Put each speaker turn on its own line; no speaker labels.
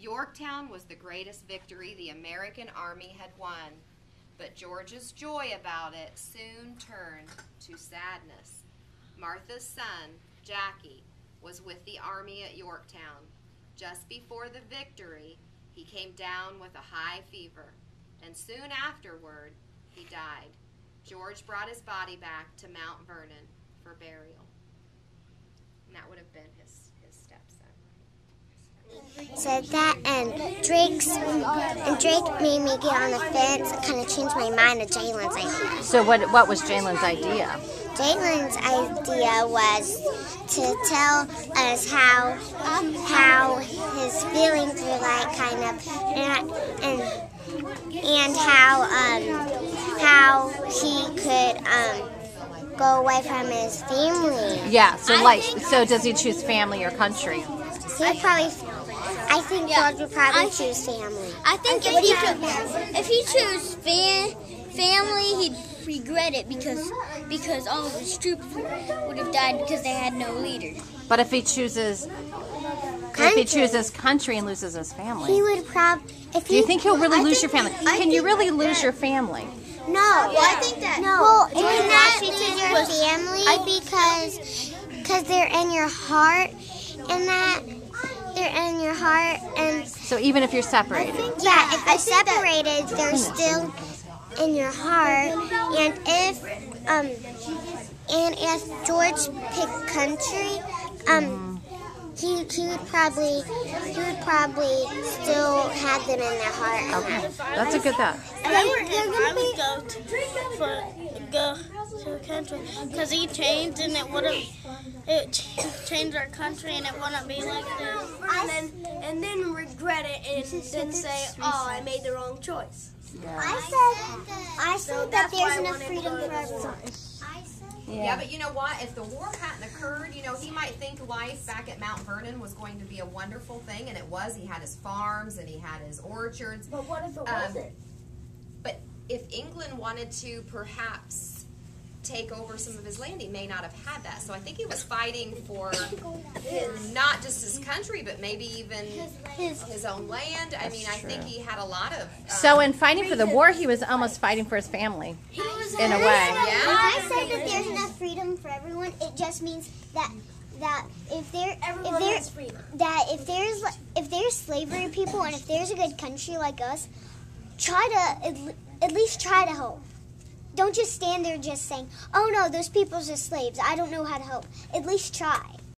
Yorktown was the greatest victory the American army had won, but George's joy about it soon turned to sadness. Martha's son, Jackie, was with the army at Yorktown. Just before the victory, he came down with a high fever, and soon afterward, he died. George brought his body back to Mount Vernon for burial. And that would have been his stepson.
Said that, and Drake made me get on the fence. It kind of changed my mind to Jalen's idea.
So what was Jalen's idea?
Jalen's idea was to tell us how his feelings were like, kind of, and how he could go away from his family.
Yeah. So so does he choose family or country?
I think George would probably choose family.
I think if he chose family, he'd regret it because all of his troops would have died because they had no leader.
But if he chooses country and loses his family,
he would probably.
Do you think he'll really lose your family? Can you really lose your family?
No.
Well, I think that.
No. Well, you cannot lose your family because they're in your heart, and that they're in your heart, and
so even if you're separated.
If they're separated, they're still in your heart, and if George picked country, he would probably still have them in their heart.
Okay, that's a good thought.
I would go to a country because he changed, and it changed our country, and it wouldn't be like this.
And then regret it and then say, "Oh, I made the wrong choice."
I said that there's enough freedom for everyone.
Yeah, but you know what? If the war hadn't occurred, he might think life back at Mount Vernon was going to be a wonderful thing, and it was. He had his farms and he had his orchards.
But what if it wasn't?
But if England wanted to perhaps take over some of his land, he may not have had that. So I think he was fighting for not just his country, but maybe even his own land. I mean, I think he had a lot of...
so in fighting for the war, he was almost fighting for his family, in a way.
Yeah. I said that there's enough freedom for everyone. It just means that if there's slavery people, and if there's a good country like us, at least try to help. Don't just stand there just saying, "Oh no, those people are just slaves. I don't know how to help." At least try.